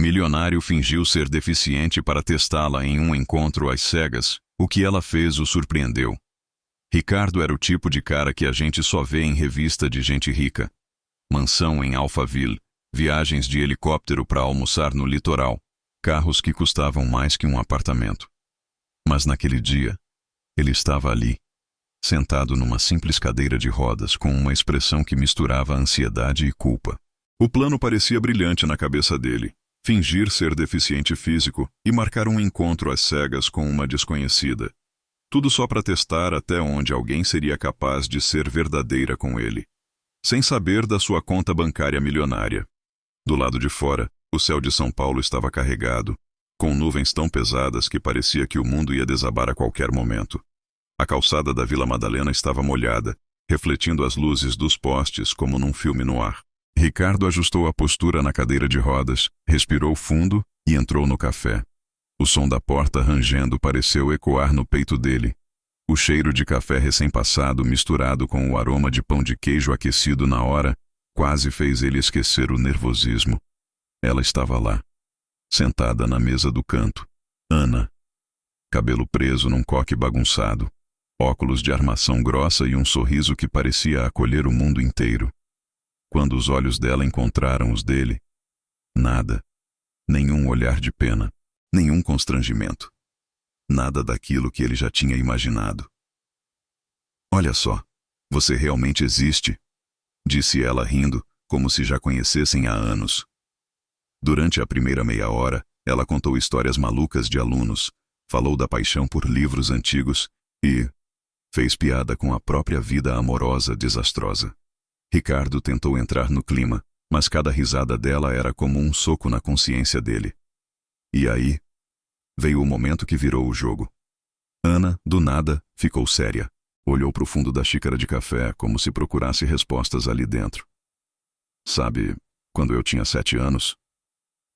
Milionário fingiu ser deficiente para testá-la em um encontro às cegas. O que ela fez o surpreendeu. Ricardo era o tipo de cara que a gente só vê em revista de gente rica. Mansão em Alphaville, viagens de helicóptero para almoçar no litoral, carros que custavam mais que um apartamento. Mas naquele dia, ele estava ali, sentado numa simples cadeira de rodas com uma expressão que misturava ansiedade e culpa. O plano parecia brilhante na cabeça dele. Fingir ser deficiente físico e marcar um encontro às cegas com uma desconhecida. Tudo só para testar até onde alguém seria capaz de ser verdadeira com ele, sem saber da sua conta bancária milionária. Do lado de fora, o céu de São Paulo estava carregado, com nuvens tão pesadas que parecia que o mundo ia desabar a qualquer momento. A calçada da Vila Madalena estava molhada, refletindo as luzes dos postes como num filme no ar. Ricardo ajustou a postura na cadeira de rodas, respirou fundo e entrou no café. O som da porta rangendo pareceu ecoar no peito dele. O cheiro de café recém-passado misturado com o aroma de pão de queijo aquecido na hora quase fez ele esquecer o nervosismo. Ela estava lá, sentada na mesa do canto. Ana. Cabelo preso num coque bagunçado, óculos de armação grossa e um sorriso que parecia acolher o mundo inteiro. Quando os olhos dela encontraram os dele, nada, nenhum olhar de pena, nenhum constrangimento, nada daquilo que ele já tinha imaginado. "Olha só, você realmente existe", disse ela rindo, como se já conhecessem há anos. Durante a primeira meia hora, ela contou histórias malucas de alunos, falou da paixão por livros antigos e fez piada com a própria vida amorosa desastrosa. Ricardo tentou entrar no clima, mas cada risada dela era como um soco na consciência dele. E aí, veio o momento que virou o jogo. Ana, do nada, ficou séria. Olhou para o fundo da xícara de café como se procurasse respostas ali dentro. "Sabe, quando eu tinha 7 anos,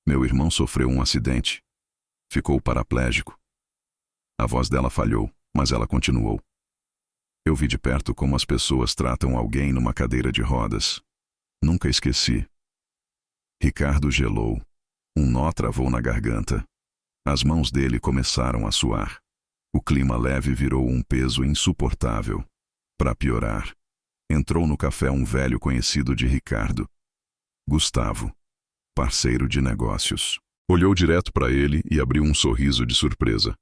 meu irmão sofreu um acidente. Ficou paraplégico." A voz dela falhou, mas ela continuou. "Eu vi de perto como as pessoas tratam alguém numa cadeira de rodas. Nunca esqueci." Ricardo gelou. Um nó travou na garganta. As mãos dele começaram a suar. O clima leve virou um peso insuportável. Para piorar, entrou no café um velho conhecido de Ricardo. Gustavo, parceiro de negócios. Olhou direto para ele e abriu um sorriso de surpresa.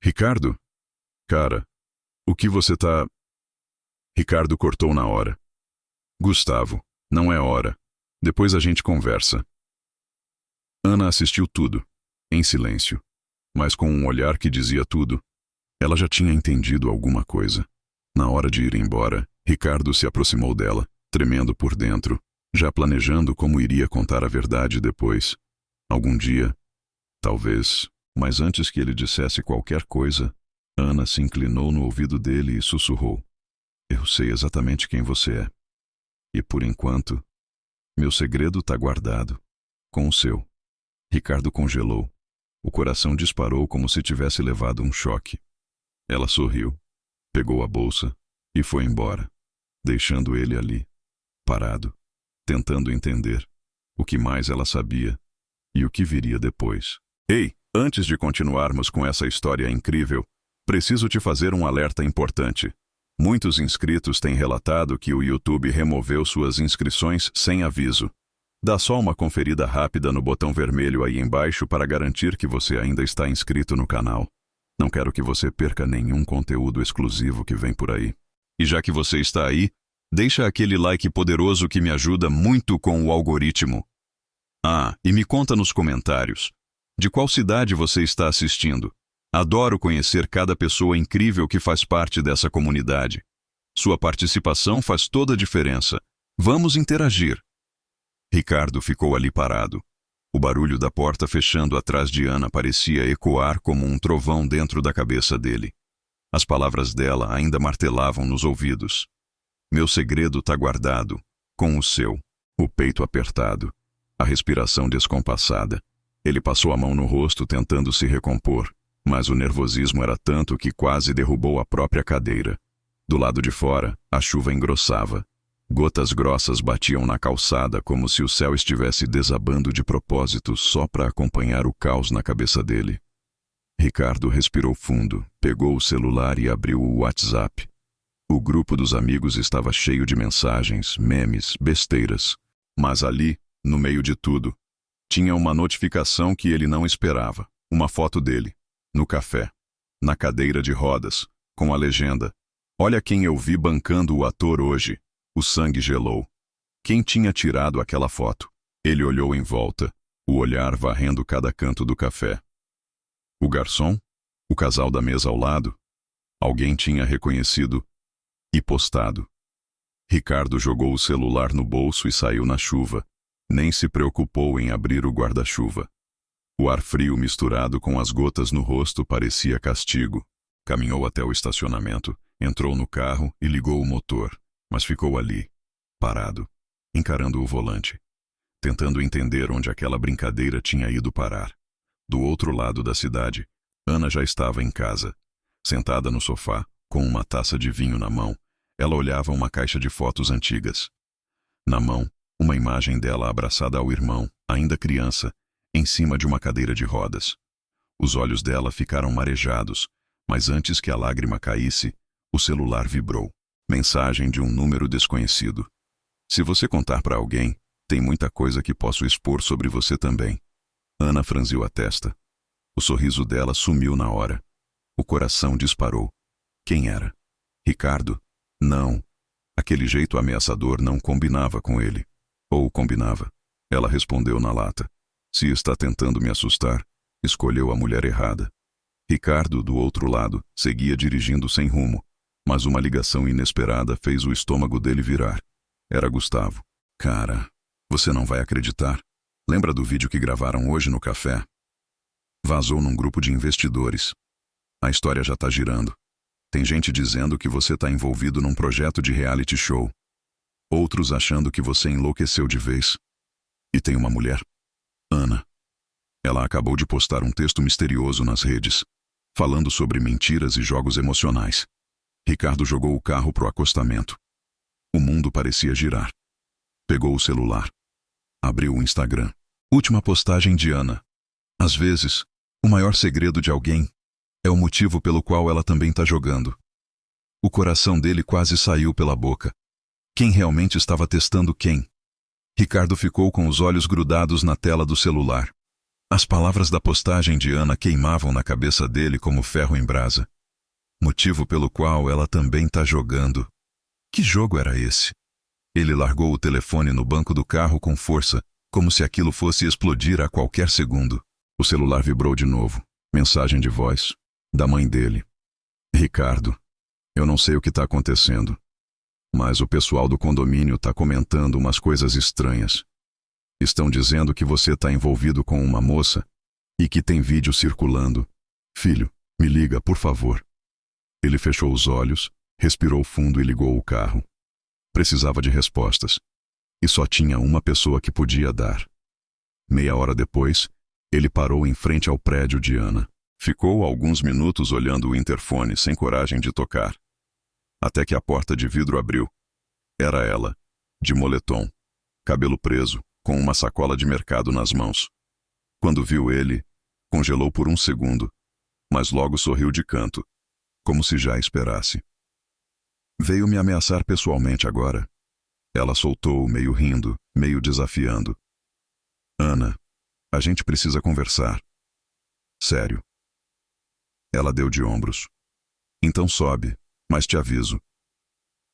"Ricardo? Cara, o que você tá..." Ricardo cortou na hora. "Gustavo, não é hora. Depois a gente conversa." Ana assistiu tudo, em silêncio, mas com um olhar que dizia tudo. Ela já tinha entendido alguma coisa. Na hora de ir embora, Ricardo se aproximou dela, tremendo por dentro, já planejando como iria contar a verdade depois. Algum dia, talvez, mas antes que ele dissesse qualquer coisa, Ana se inclinou no ouvido dele e sussurrou: "Eu sei exatamente quem você é. E por enquanto, meu segredo tá guardado, com o seu." Ricardo congelou. O coração disparou como se tivesse levado um choque. Ela sorriu, pegou a bolsa e foi embora, deixando ele ali, parado, tentando entender o que mais ela sabia e o que viria depois. "Ei, antes de continuarmos com essa história incrível, preciso te fazer um alerta importante. Muitos inscritos têm relatado que o YouTube removeu suas inscrições sem aviso. Dá só uma conferida rápida no botão vermelho aí embaixo para garantir que você ainda está inscrito no canal. Não quero que você perca nenhum conteúdo exclusivo que vem por aí. E já que você está aí, deixa aquele like poderoso que me ajuda muito com o algoritmo. Ah, e me conta nos comentários, de qual cidade você está assistindo? Adoro conhecer cada pessoa incrível que faz parte dessa comunidade. Sua participação faz toda a diferença. Vamos interagir." Ricardo ficou ali parado. O barulho da porta fechando atrás de Ana parecia ecoar como um trovão dentro da cabeça dele. As palavras dela ainda martelavam nos ouvidos. "Meu segredo tá guardado, com o seu." O peito apertado, a respiração descompassada. Ele passou a mão no rosto tentando se recompor, mas o nervosismo era tanto que quase derrubou a própria cadeira. Do lado de fora, a chuva engrossava. Gotas grossas batiam na calçada como se o céu estivesse desabando de propósito só para acompanhar o caos na cabeça dele. Ricardo respirou fundo, pegou o celular e abriu o WhatsApp. O grupo dos amigos estava cheio de mensagens, memes, besteiras. Mas ali, no meio de tudo, tinha uma notificação que ele não esperava. Uma foto dele, no café, na cadeira de rodas, com a legenda: "Olha quem eu vi bancando o ator hoje." O sangue gelou. Quem tinha tirado aquela foto? Ele olhou em volta, o olhar varrendo cada canto do café. O garçom? O casal da mesa ao lado? Alguém tinha reconhecido e postado. Ricardo jogou o celular no bolso e saiu na chuva. Nem se preocupou em abrir o guarda-chuva. O ar frio misturado com as gotas no rosto parecia castigo. Caminhou até o estacionamento, entrou no carro e ligou o motor, mas ficou ali, parado, encarando o volante, tentando entender onde aquela brincadeira tinha ido parar. Do outro lado da cidade, Ana já estava em casa. Sentada no sofá, com uma taça de vinho na mão, ela olhava uma caixa de fotos antigas. Na mão, uma imagem dela abraçada ao irmão, ainda criança, em cima de uma cadeira de rodas. Os olhos dela ficaram marejados, mas antes que a lágrima caísse, o celular vibrou. Mensagem de um número desconhecido. "Se você contar para alguém, tem muita coisa que posso expor sobre você também." Ana franziu a testa. O sorriso dela sumiu na hora. O coração disparou. Quem era? Ricardo? Não. Aquele jeito ameaçador não combinava com ele. Ou combinava. Ela respondeu na lata: "Se está tentando me assustar, escolheu a mulher errada." Ricardo, do outro lado, seguia dirigindo sem rumo, mas uma ligação inesperada fez o estômago dele virar. Era Gustavo. "Cara, você não vai acreditar. Lembra do vídeo que gravaram hoje no café? Vazou num grupo de investidores. A história já tá girando. Tem gente dizendo que você tá envolvido num projeto de reality show. Outros achando que você enlouqueceu de vez. E tem uma mulher, Ana. Ela acabou de postar um texto misterioso nas redes, falando sobre mentiras e jogos emocionais." Ricardo jogou o carro pro acostamento. O mundo parecia girar. Pegou o celular. Abriu o Instagram. Última postagem de Ana. Às vezes, o maior segredo de alguém é o motivo pelo qual ela também tá jogando. O coração dele quase saiu pela boca. Quem realmente estava testando quem? Ricardo ficou com os olhos grudados na tela do celular. As palavras da postagem de Ana queimavam na cabeça dele como ferro em brasa. Motivo pelo qual ela também tá jogando. Que jogo era esse? Ele largou o telefone no banco do carro com força, como se aquilo fosse explodir a qualquer segundo. O celular vibrou de novo. Mensagem de voz. Da mãe dele. "Ricardo, eu não sei o que tá acontecendo, mas o pessoal do condomínio tá comentando umas coisas estranhas. Estão dizendo que você tá envolvido com uma moça e que tem vídeo circulando. Filho, me liga, por favor." Ele fechou os olhos, respirou fundo e ligou o carro. Precisava de respostas. E só tinha uma pessoa que podia dar. Meia hora depois, ele parou em frente ao prédio de Ana. Ficou alguns minutos olhando o interfone sem coragem de tocar. Até que a porta de vidro abriu. Era ela, de moletom, cabelo preso, com uma sacola de mercado nas mãos. Quando viu ele, congelou por um segundo, mas logo sorriu de canto, como se já esperasse. "Veio me ameaçar pessoalmente agora." Ela soltou, meio rindo, meio desafiando. "Ana, a gente precisa conversar. Sério." Ela deu de ombros. "Então sobe, mas te aviso.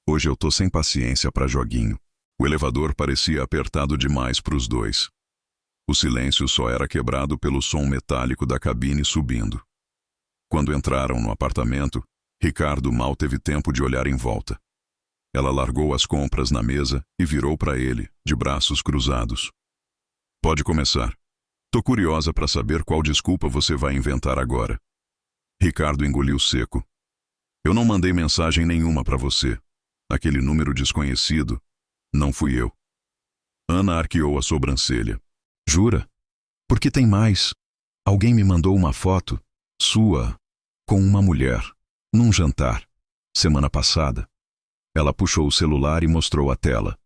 Hoje eu tô sem paciência pra joguinho." O elevador parecia apertado demais pros dois. O silêncio só era quebrado pelo som metálico da cabine subindo. Quando entraram no apartamento, Ricardo mal teve tempo de olhar em volta. Ela largou as compras na mesa e virou para ele, de braços cruzados. "Pode começar. Tô curiosa para saber qual desculpa você vai inventar agora." Ricardo engoliu seco. "Eu não mandei mensagem nenhuma para você. Aquele número desconhecido, não fui eu." Ana arqueou a sobrancelha. "Jura? Porque tem mais. Alguém me mandou uma foto sua com uma mulher, num jantar, semana passada." Ela puxou o celular e mostrou a tela.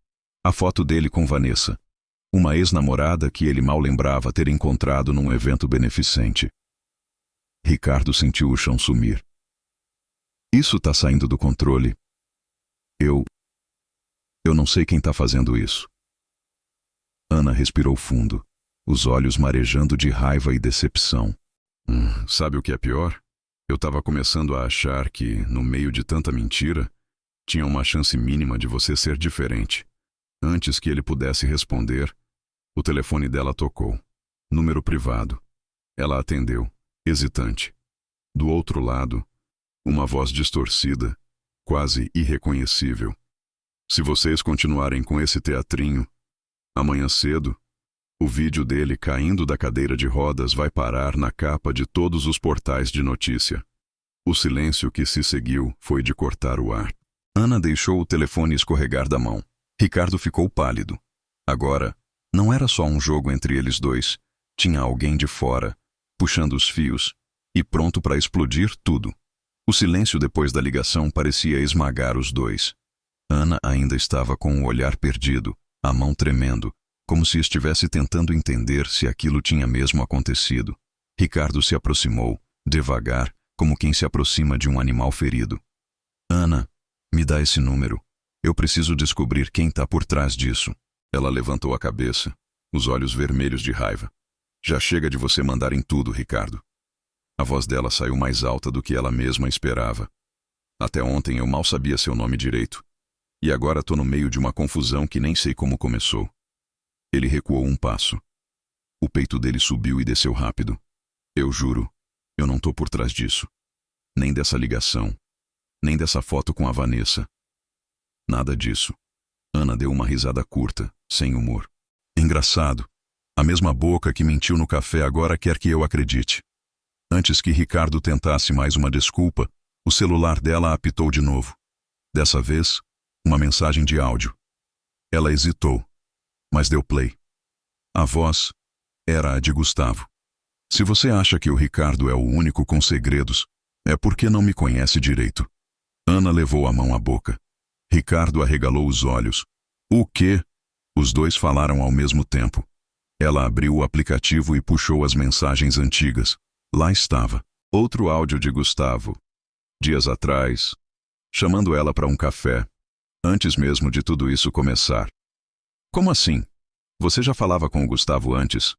A foto dele com Vanessa, uma ex-namorada que ele mal lembrava ter encontrado num evento beneficente. Ricardo sentiu o chão sumir. Isso tá saindo do controle. Eu não sei quem tá fazendo isso. Ana respirou fundo, os olhos marejando de raiva e decepção. Sabe o que é pior? Eu tava começando a achar que, no meio de tanta mentira, tinha uma chance mínima de você ser diferente. Antes que ele pudesse responder, o telefone dela tocou. Número privado. Ela atendeu, hesitante. Do outro lado, uma voz distorcida, quase irreconhecível. Se vocês continuarem com esse teatrinho, amanhã cedo, o vídeo dele caindo da cadeira de rodas vai parar na capa de todos os portais de notícia. O silêncio que se seguiu foi de cortar o ar. Ana deixou o telefone escorregar da mão. Ricardo ficou pálido. Agora, não era só um jogo entre eles dois. Tinha alguém de fora, puxando os fios, e pronto para explodir tudo. O silêncio depois da ligação parecia esmagar os dois. Ana ainda estava com o olhar perdido, a mão tremendo, como se estivesse tentando entender se aquilo tinha mesmo acontecido. Ricardo se aproximou, devagar, como quem se aproxima de um animal ferido. Ana, me dá esse número. Eu preciso descobrir quem está por trás disso. Ela levantou a cabeça, os olhos vermelhos de raiva. Já chega de você mandar em tudo, Ricardo. A voz dela saiu mais alta do que ela mesma esperava. Até ontem eu mal sabia seu nome direito. E agora tô no meio de uma confusão que nem sei como começou. Ele recuou um passo. O peito dele subiu e desceu rápido. Eu juro, eu não tô por trás disso. Nem dessa ligação. Nem dessa foto com a Vanessa. Nada disso. Ana deu uma risada curta, sem humor. Engraçado. A mesma boca que mentiu no café agora quer que eu acredite. Antes que Ricardo tentasse mais uma desculpa, o celular dela apitou de novo. Dessa vez, uma mensagem de áudio. Ela hesitou, mas deu play. A voz era a de Gustavo. Se você acha que o Ricardo é o único com segredos, é porque não me conhece direito. Ana levou a mão à boca. Ricardo arregalou os olhos. O quê? Os dois falaram ao mesmo tempo. Ela abriu o aplicativo e puxou as mensagens antigas. Lá estava. Outro áudio de Gustavo. Dias atrás, chamando ela para um café. Antes mesmo de tudo isso começar. Como assim? Você já falava com o Gustavo antes?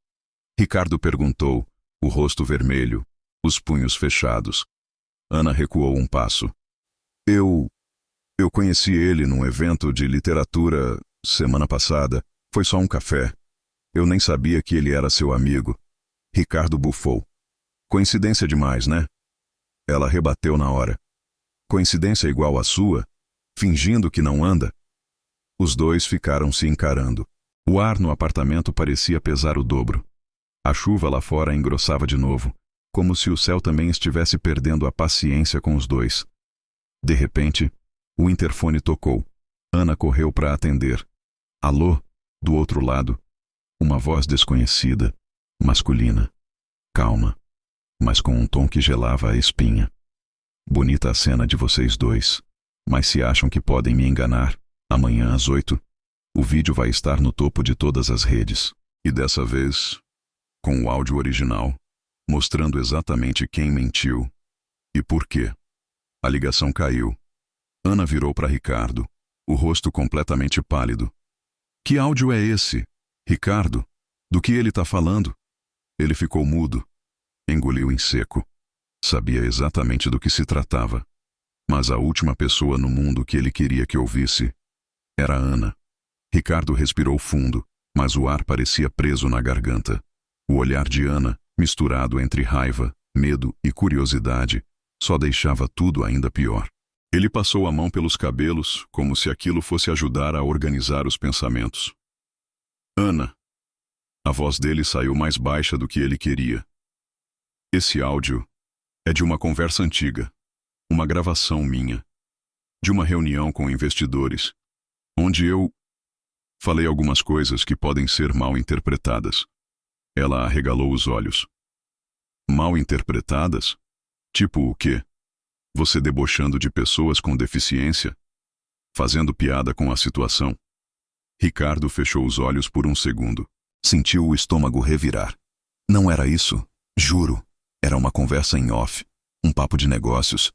Ricardo perguntou, o rosto vermelho, os punhos fechados. Ana recuou um passo. Eu conheci ele num evento de literatura semana passada. Foi só um café. Eu nem sabia que ele era seu amigo. Ricardo bufou. Coincidência demais, né? Ela rebateu na hora. Coincidência igual à sua? Fingindo que não anda? Os dois ficaram se encarando. O ar no apartamento parecia pesar o dobro. A chuva lá fora engrossava de novo, como se o céu também estivesse perdendo a paciência com os dois. De repente, o interfone tocou. Ana correu para atender. Alô? Do outro lado, uma voz desconhecida, masculina, calma, mas com um tom que gelava a espinha. Bonita a cena de vocês dois, mas se acham que podem me enganar, amanhã às 8, o vídeo vai estar no topo de todas as redes. E dessa vez, com o áudio original, mostrando exatamente quem mentiu e por quê. A ligação caiu. Ana virou para Ricardo, o rosto completamente pálido. Que áudio é esse, Ricardo? Do que ele está falando? Ele ficou mudo. Engoliu em seco. Sabia exatamente do que se tratava. Mas a última pessoa no mundo que ele queria que ouvisse era Ana. Ricardo respirou fundo, mas o ar parecia preso na garganta. O olhar de Ana, misturado entre raiva, medo e curiosidade, só deixava tudo ainda pior. Ele passou a mão pelos cabelos, como se aquilo fosse ajudar a organizar os pensamentos. Ana. A voz dele saiu mais baixa do que ele queria. Esse áudio é de uma conversa antiga, uma gravação minha, de uma reunião com investidores, onde eu falei algumas coisas que podem ser mal interpretadas. Ela arregalou os olhos. Mal interpretadas? Tipo o quê? Você debochando de pessoas com deficiência? fazendo piada com a situação. Ricardo fechou os olhos por um segundo. Sentiu o estômago revirar. Não era isso, juro. Era uma conversa em off, um papo de negócios.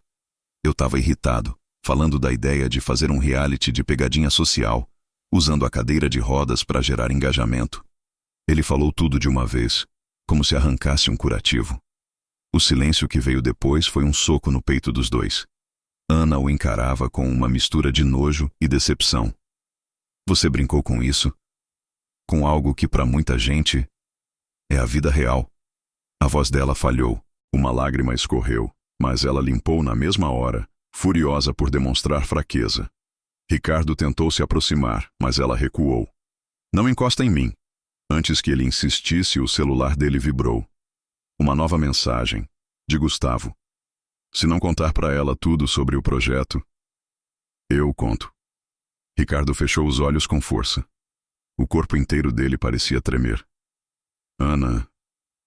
Eu estava irritado, falando da ideia de fazer um reality de pegadinha social, usando a cadeira de rodas para gerar engajamento. Ele falou tudo de uma vez, como se arrancasse um curativo. O silêncio que veio depois foi um soco no peito dos dois. Ana o encarava com uma mistura de nojo e decepção. Você brincou com isso? Com algo que para muita gente é a vida real. A voz dela falhou, uma lágrima escorreu, mas ela limpou na mesma hora, furiosa por demonstrar fraqueza. Ricardo tentou se aproximar, mas ela recuou. Não encosta em mim. Antes que ele insistisse, o celular dele vibrou. Uma nova mensagem, de Gustavo. Se não contar para ela tudo sobre o projeto, eu conto. Ricardo fechou os olhos com força. O corpo inteiro dele parecia tremer. Ana,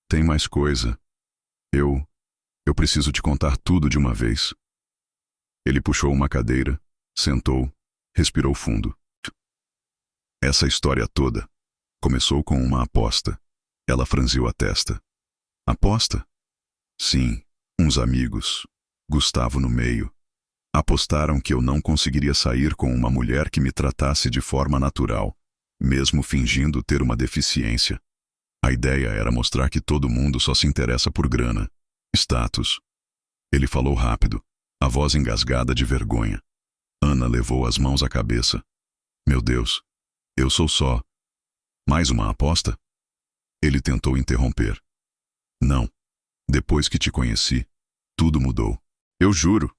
tem mais coisa. Eu preciso te contar tudo de uma vez. Ele puxou uma cadeira, sentou, respirou fundo. Essa história toda começou com uma aposta. Ela franziu a testa. Aposta? Sim, uns amigos, Gustavo no meio, apostaram que eu não conseguiria sair com uma mulher que me tratasse de forma natural, mesmo fingindo ter uma deficiência. A ideia era mostrar que todo mundo só se interessa por grana, status. Ele falou rápido, a voz engasgada de vergonha. Ana levou as mãos à cabeça. Meu Deus, eu sou só. Mais uma aposta? Ele tentou interromper. Não. Depois que te conheci, tudo mudou. Eu juro.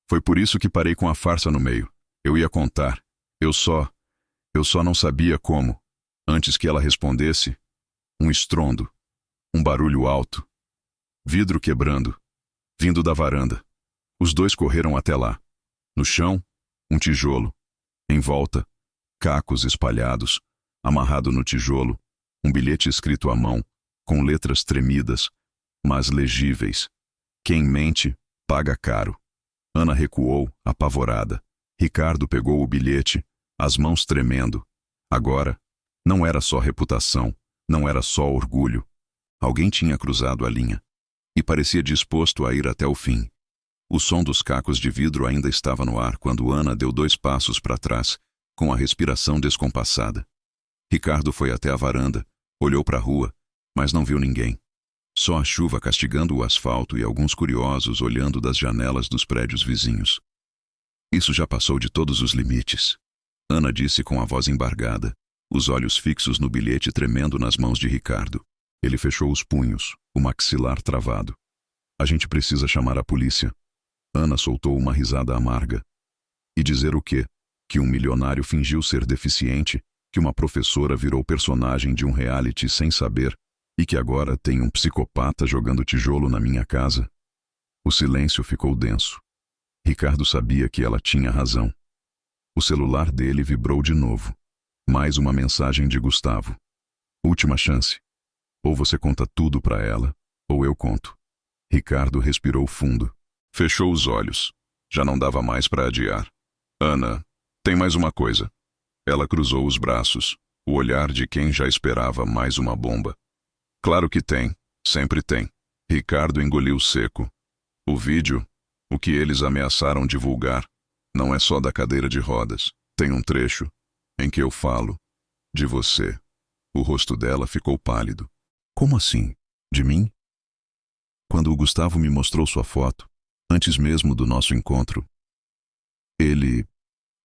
Foi por isso que parei com a farsa no meio. Eu ia contar. Eu só não sabia como. Antes que ela respondesse, um estrondo, um barulho alto, vidro quebrando, vindo da varanda. Os dois correram até lá. No chão, um tijolo. Em volta, cacos espalhados, amarrado no tijolo, um bilhete escrito à mão, com letras tremidas, mas legíveis. Quem mente, paga caro. Ana recuou, apavorada. Ricardo pegou o bilhete, as mãos tremendo. Agora, não era só reputação, não era só orgulho. Alguém tinha cruzado a linha. E parecia disposto a ir até o fim. O som dos cacos de vidro ainda estava no ar quando Ana deu 2 passos para trás, com a respiração descompassada. Ricardo foi até a varanda, olhou para a rua, mas não viu ninguém. Só a chuva castigando o asfalto e alguns curiosos olhando das janelas dos prédios vizinhos. Isso já passou de todos os limites. Ana disse com a voz embargada, os olhos fixos no bilhete tremendo nas mãos de Ricardo. Ele fechou os punhos, o maxilar travado. A gente precisa chamar a polícia. Ana soltou uma risada amarga. E dizer o quê? Que um milionário fingiu ser deficiente, que uma professora virou personagem de um reality sem saber, e que agora tem um psicopata jogando tijolo na minha casa? O silêncio ficou denso. Ricardo sabia que ela tinha razão. O celular dele vibrou de novo. Mais uma mensagem de Gustavo. Última chance. Ou você conta tudo para ela, ou eu conto. Ricardo respirou fundo. Fechou os olhos. Já não dava mais para adiar. Ana, tem mais uma coisa. Ela cruzou os braços, o olhar de quem já esperava mais uma bomba. Claro que tem, sempre tem. Ricardo engoliu seco. O vídeo, o que eles ameaçaram divulgar, não é só da cadeira de rodas. Tem um trecho em que eu falo de você. O rosto dela ficou pálido. Como assim? De mim? Quando o Gustavo me mostrou sua foto, antes mesmo do nosso encontro, ele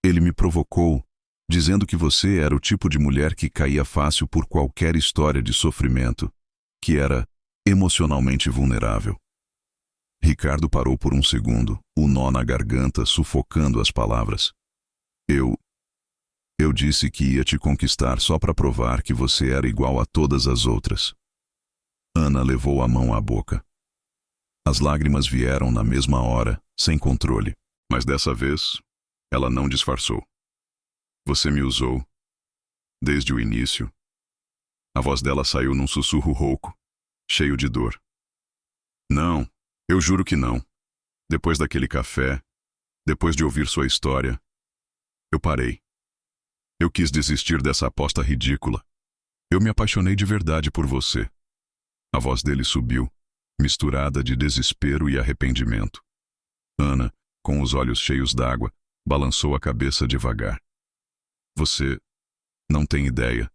me provocou, dizendo que você era o tipo de mulher que caía fácil por qualquer história de sofrimento, que era emocionalmente vulnerável. Ricardo parou por um segundo, o nó na garganta sufocando as palavras. Eu disse que ia te conquistar só para provar que você era igual a todas as outras. Ana levou a mão à boca. As lágrimas vieram na mesma hora, sem controle, mas dessa vez, ela não disfarçou. Você me usou, desde o início. A voz dela saiu num sussurro rouco, cheio de dor. Não, eu juro que não. Depois daquele café, depois de ouvir sua história, Eu parei. Eu quis desistir dessa aposta ridícula. Eu me apaixonei de verdade por você. A voz dele subiu, misturada de desespero e arrependimento. Ana, com os olhos cheios d'água, balançou a cabeça devagar. Você não tem ideia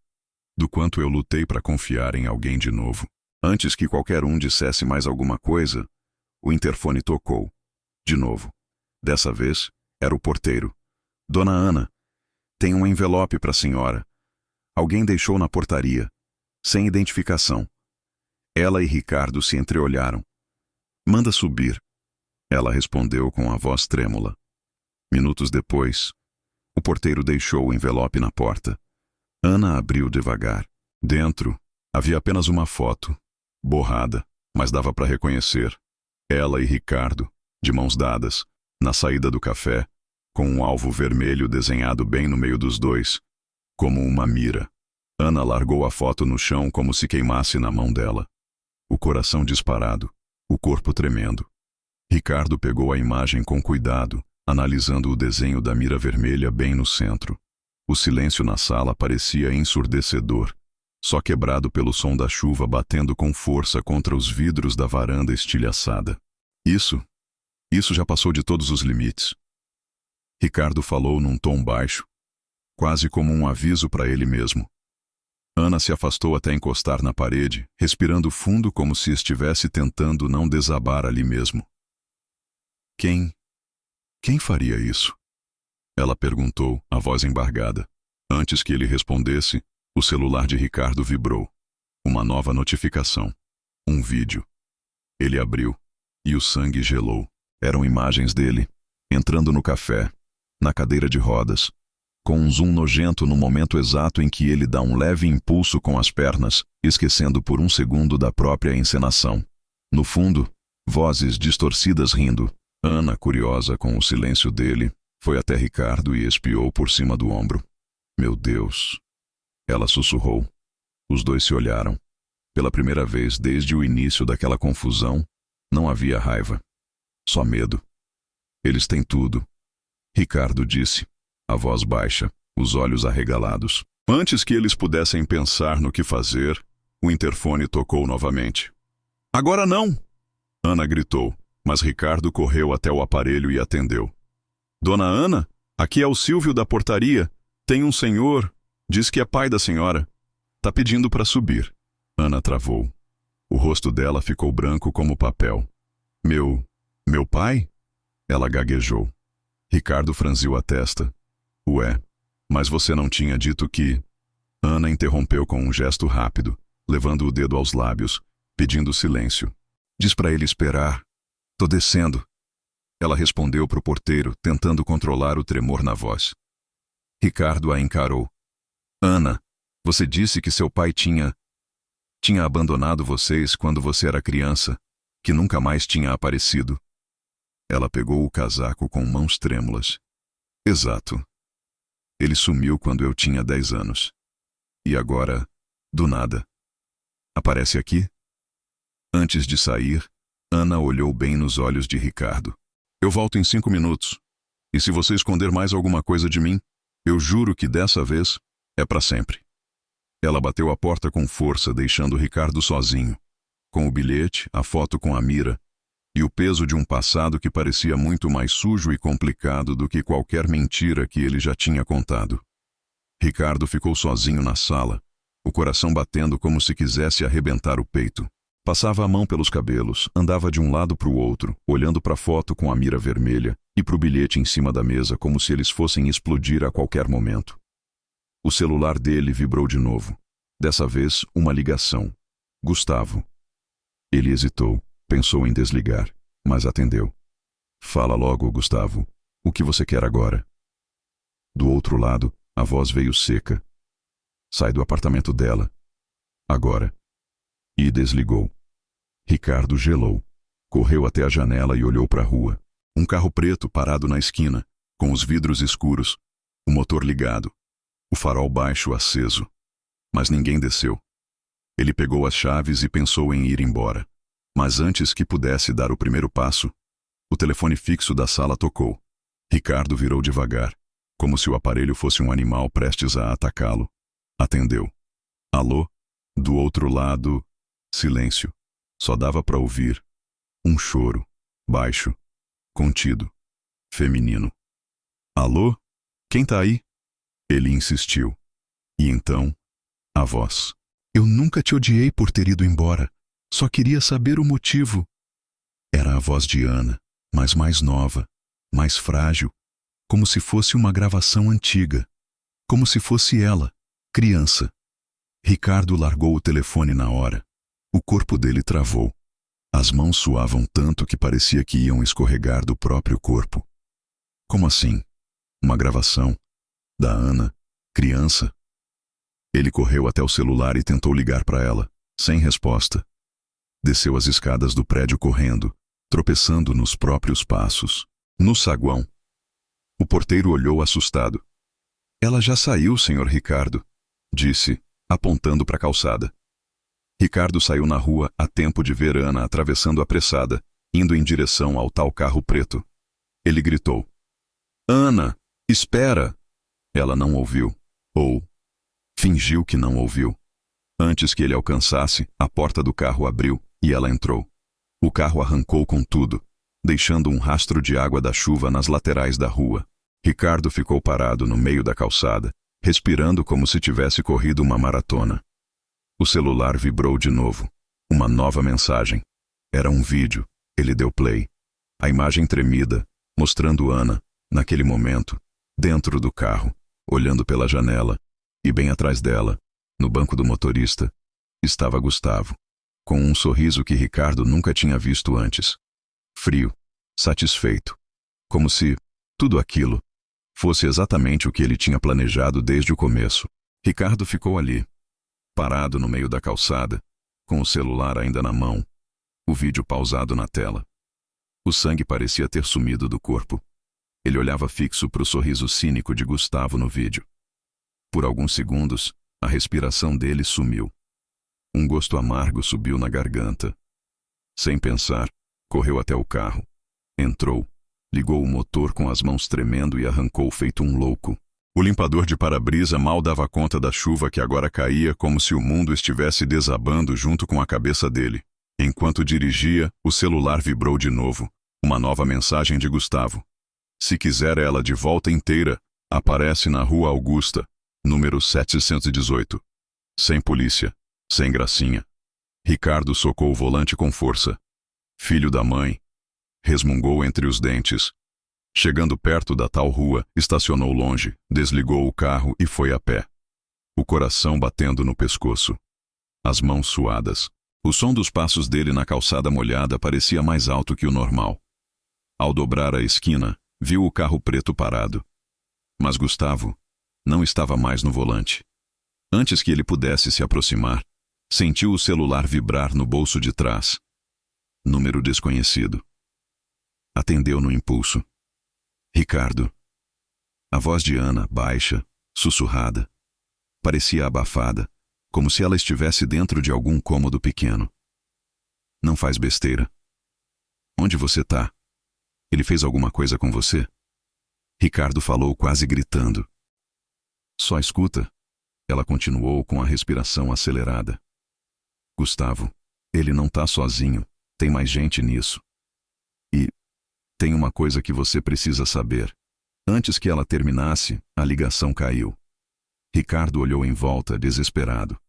do quanto eu lutei para confiar em alguém de novo. Antes que qualquer um dissesse mais alguma coisa, o interfone tocou. De novo. Dessa vez, era o porteiro. Dona Ana, tem um envelope para a senhora. Alguém deixou na portaria, sem identificação. Ela e Ricardo se entreolharam. Manda subir. Ela respondeu com a voz trêmula. Minutos depois, o porteiro deixou o envelope na porta. Ana abriu devagar. Dentro, havia apenas uma foto, borrada, mas dava para reconhecer. Ela e Ricardo, de mãos dadas, na saída do café, com um alvo vermelho desenhado bem no meio dos dois, como uma mira. Ana largou a foto no chão como se queimasse na mão dela. O coração disparado, o corpo tremendo. Ricardo pegou a imagem com cuidado, analisando o desenho da mira vermelha bem no centro. O silêncio na sala parecia ensurdecedor, só quebrado pelo som da chuva batendo com força contra os vidros da varanda estilhaçada. Isso já passou de todos os limites. Ricardo falou num tom baixo, quase como um aviso para ele mesmo. Ana se afastou até encostar na parede, respirando fundo como se estivesse tentando não desabar ali mesmo. Quem faria isso? Ela perguntou, a voz embargada. Antes que ele respondesse, o celular de Ricardo vibrou. Uma nova notificação. Um vídeo. Ele abriu, e o sangue gelou. Eram imagens dele, entrando no café, na cadeira de rodas, com um zoom nojento no momento exato em que ele dá um leve impulso com as pernas, esquecendo por um segundo da própria encenação. No fundo, vozes distorcidas rindo. Ana, curiosa com o silêncio dele, foi até Ricardo e espiou por cima do ombro. Meu Deus! Ela sussurrou. Os dois se olharam. Pela primeira vez desde o início daquela confusão, não havia raiva. Só medo. Eles têm tudo. Ricardo disse, a voz baixa, os olhos arregalados. Antes que eles pudessem pensar no que fazer, o interfone tocou novamente. Agora não! Ana gritou, mas Ricardo correu até o aparelho e atendeu. Dona Ana, aqui é o Silvio da portaria. Tem um senhor, diz que é pai da senhora. Tá pedindo para subir. Ana travou. O rosto dela ficou branco como papel. Meu pai? Ela gaguejou. Ricardo franziu a testa. Ué, mas você não tinha dito que... Ana interrompeu com um gesto rápido, levando o dedo aos lábios, pedindo silêncio. Diz para ele esperar. Tô descendo. Ela respondeu pro porteiro, tentando controlar o tremor na voz. Ricardo a encarou. Ana, você disse que seu pai tinha abandonado vocês quando você era criança, que nunca mais tinha aparecido. Ela pegou o casaco com mãos trêmulas. Exato. Ele sumiu quando eu tinha 10 anos. E agora, do nada, aparece aqui? Antes de sair, Ana olhou bem nos olhos de Ricardo. Eu volto em 5 minutos. E se você esconder mais alguma coisa de mim, eu juro que dessa vez é para sempre. Ela bateu a porta com força, deixando Ricardo sozinho, com o bilhete, a foto com a mira e o peso de um passado que parecia muito mais sujo e complicado do que qualquer mentira que ele já tinha contado. Ricardo ficou sozinho na sala, o coração batendo como se quisesse arrebentar o peito. Passava a mão pelos cabelos, andava de um lado para o outro, olhando para a foto com a mira vermelha e para o bilhete em cima da mesa como se eles fossem explodir a qualquer momento. O celular dele vibrou de novo. Dessa vez, uma ligação. Gustavo. Ele hesitou, pensou em desligar, mas atendeu. Fala logo, Gustavo. O que você quer agora? Do outro lado, a voz veio seca. Sai do apartamento dela. Agora. E desligou. Ricardo gelou. Correu até a janela e olhou para a rua. Um carro preto parado na esquina, com os vidros escuros, o motor ligado, o farol baixo aceso. Mas ninguém desceu. Ele pegou as chaves e pensou em ir embora. Mas antes que pudesse dar o primeiro passo, o telefone fixo da sala tocou. Ricardo virou devagar. como se o aparelho fosse um animal prestes a atacá-lo. Atendeu. Alô? Do outro lado, silêncio. Só dava para ouvir um choro, baixo, contido, feminino. Alô? Quem tá aí? Ele insistiu. E então, a voz. Eu nunca te odiei por ter ido embora. Só queria saber o motivo. Era a voz de Ana, mas mais nova, mais frágil, como se fosse uma gravação antiga. Como se fosse ela, criança. Ricardo largou o telefone na hora. O corpo dele travou. As mãos suavam tanto que parecia que iam escorregar do próprio corpo. Como assim? Uma gravação? Da Ana, criança? Ele correu até o celular e tentou ligar para ela, sem resposta. Desceu as escadas do prédio correndo, tropeçando nos próprios passos. No saguão. O porteiro olhou assustado. Ela já saiu, senhor Ricardo, disse, apontando para a calçada. Ricardo saiu na rua a tempo de ver Ana atravessando apressada, indo em direção ao tal carro preto. Ele gritou. Ana, espera! Ela não ouviu, ou fingiu que não ouviu. Antes que ele alcançasse, a porta do carro abriu e ela entrou. O carro arrancou com tudo, deixando um rastro de água da chuva nas laterais da rua. Ricardo ficou parado no meio da calçada, respirando como se tivesse corrido uma maratona. O celular vibrou de novo. Uma nova mensagem. Era um vídeo. Ele deu play. A imagem tremida, mostrando Ana, naquele momento, dentro do carro, olhando pela janela, e bem atrás dela, no banco do motorista, estava Gustavo, com um sorriso que Ricardo nunca tinha visto antes. Frio, satisfeito. Como se tudo aquilo fosse exatamente o que ele tinha planejado desde o começo. Ricardo ficou ali, parado no meio da calçada, com o celular ainda na mão, o vídeo pausado na tela. O sangue parecia ter sumido do corpo. Ele olhava fixo para o sorriso cínico de Gustavo no vídeo. Por alguns segundos, a respiração dele sumiu. Um gosto amargo subiu na garganta. Sem pensar, correu até o carro. Entrou, ligou o motor com as mãos tremendo e arrancou feito um louco. O limpador de para-brisa mal dava conta da chuva que agora caía como se o mundo estivesse desabando junto com a cabeça dele. Enquanto dirigia, o celular vibrou de novo. Uma nova mensagem de Gustavo. Se quiser ela de volta inteira, aparece na Rua Augusta, número 718. Sem polícia, sem gracinha. Ricardo socou o volante com força. Filho da mãe. Resmungou entre os dentes. Chegando perto da tal rua, estacionou longe, desligou o carro e foi a pé. O coração batendo no pescoço. As mãos suadas. O som dos passos dele na calçada molhada parecia mais alto que o normal. Ao dobrar a esquina, viu o carro preto parado. Mas Gustavo não estava mais no volante. Antes que ele pudesse se aproximar, sentiu o celular vibrar no bolso de trás. Número desconhecido. Atendeu no impulso. Ricardo. A voz de Ana, baixa, sussurrada. Parecia abafada, como se ela estivesse dentro de algum cômodo pequeno. Não faz besteira. Onde você tá? Ele fez alguma coisa com você? Ricardo falou quase gritando. Só escuta. Ela continuou com a respiração acelerada. Gustavo, ele não tá sozinho, tem mais gente nisso. E tem uma coisa que você precisa saber. Antes que ela terminasse, a ligação caiu. Ricardo olhou em volta, desesperado.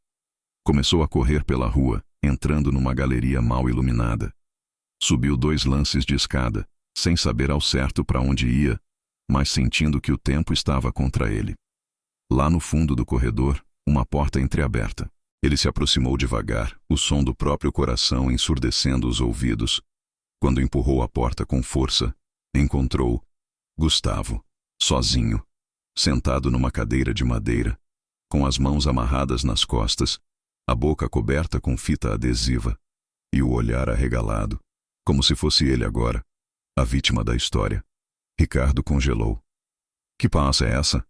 Começou a correr pela rua, entrando numa galeria mal iluminada. Subiu 2 lances de escada, sem saber ao certo para onde ia, mas sentindo que o tempo estava contra ele. Lá no fundo do corredor, uma porta entreaberta. Ele se aproximou devagar, o som do próprio coração ensurdecendo os ouvidos. Quando empurrou a porta com força, encontrou Gustavo, sozinho, sentado numa cadeira de madeira, com as mãos amarradas nas costas, a boca coberta com fita adesiva, e o olhar arregalado, como se fosse ele agora, a vítima da história. Ricardo congelou. Que passa é essa?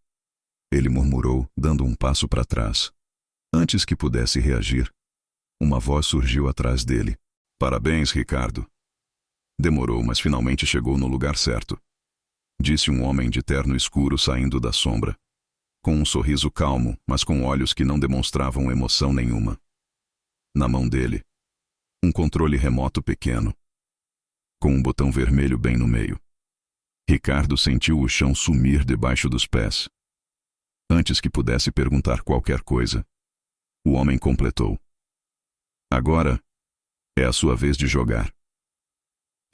Ele murmurou, dando um passo para trás. Antes que pudesse reagir, uma voz surgiu atrás dele. Parabéns, Ricardo. Demorou, mas finalmente chegou no lugar certo. disse um homem de terno escuro saindo da sombra, com um sorriso calmo, mas com olhos que não demonstravam emoção nenhuma. Na mão dele, um controle remoto pequeno, com um botão vermelho bem no meio. Ricardo sentiu o chão sumir debaixo dos pés. Antes que pudesse perguntar qualquer coisa, o homem completou: "Agora é a sua vez de jogar."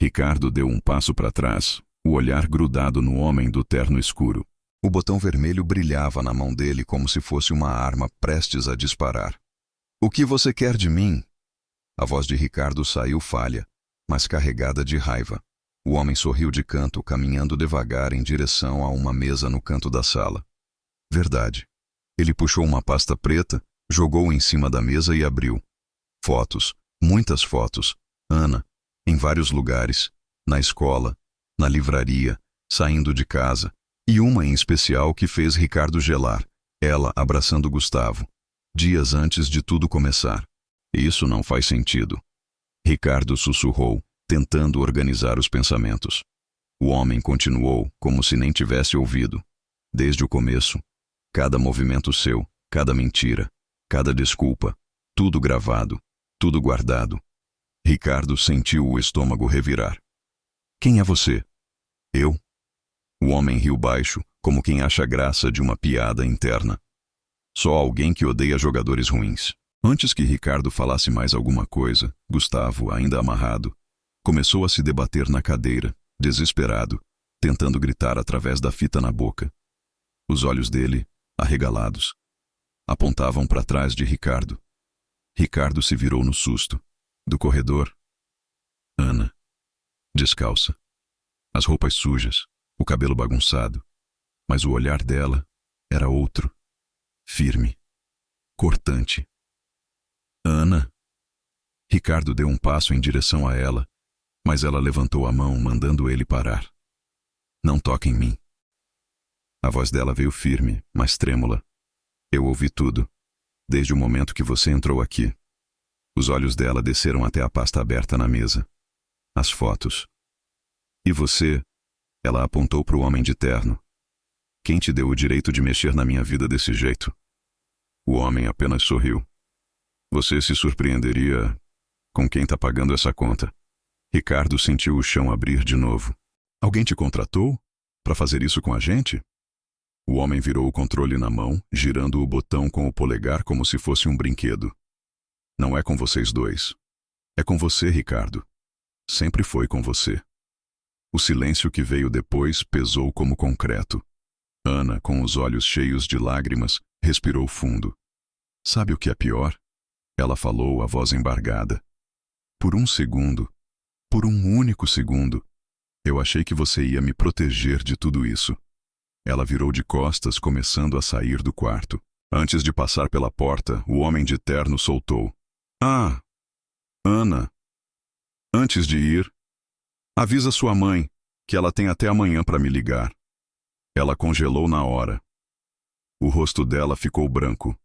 Ricardo deu um passo para trás, o olhar grudado no homem do terno escuro. O botão vermelho brilhava na mão dele como se fosse uma arma prestes a disparar. "O que você quer de mim?" A voz de Ricardo saiu falha, mas carregada de raiva. O homem sorriu de canto, caminhando devagar em direção a uma mesa no canto da sala. Verdade. Ele puxou uma pasta preta, jogou em cima da mesa e abriu. Fotos, muitas fotos. Ana, em vários lugares, na escola, na livraria, saindo de casa, e uma em especial que fez Ricardo gelar, ela abraçando Gustavo, dias antes de tudo começar. Isso não faz sentido. Ricardo sussurrou, tentando organizar os pensamentos. O homem continuou, como se nem tivesse ouvido. Desde o começo, cada movimento seu, cada mentira, cada desculpa, tudo gravado, tudo guardado. Ricardo sentiu o estômago revirar. "Quem é você?" "Eu?" O homem riu baixo, como quem acha graça de uma piada interna. "Só alguém que odeia jogadores ruins." Antes que Ricardo falasse mais alguma coisa, Gustavo, ainda amarrado, começou a se debater na cadeira, desesperado, tentando gritar através da fita na boca. Os olhos dele, arregalados, apontavam para trás de Ricardo. Ricardo se virou no susto. Do corredor, Ana, descalça, as roupas sujas, o cabelo bagunçado, mas o olhar dela era outro, firme, cortante. "Ana." Ricardo deu um passo em direção a ela, mas ela levantou a mão, mandando ele parar. "Não toque em mim." A voz dela veio firme, mas trêmula. "Eu ouvi tudo, desde o momento que você entrou aqui." Os olhos dela desceram até a pasta aberta na mesa. As fotos. "E você?" Ela apontou para o homem de terno. "Quem te deu o direito de mexer na minha vida desse jeito?" O homem apenas sorriu. "Você se surpreenderia com quem está pagando essa conta." Ricardo sentiu o chão abrir de novo. "Alguém te contratou para fazer isso com a gente?" O homem virou o controle na mão, girando o botão com o polegar como se fosse um brinquedo. "Não é com vocês dois. É com você, Ricardo. Sempre foi com você." O silêncio que veio depois pesou como concreto. Ana, com os olhos cheios de lágrimas, respirou fundo. "Sabe o que é pior?" Ela falou, a voz embargada. "Por um segundo, por um único segundo, eu achei que você ia me proteger de tudo isso." Ela virou de costas, começando a sair do quarto. Antes de passar pela porta, o homem de terno soltou: "Ah, Ana, antes de ir, avisa sua mãe que ela tem até amanhã para me ligar." Ela congelou na hora. O rosto dela ficou branco.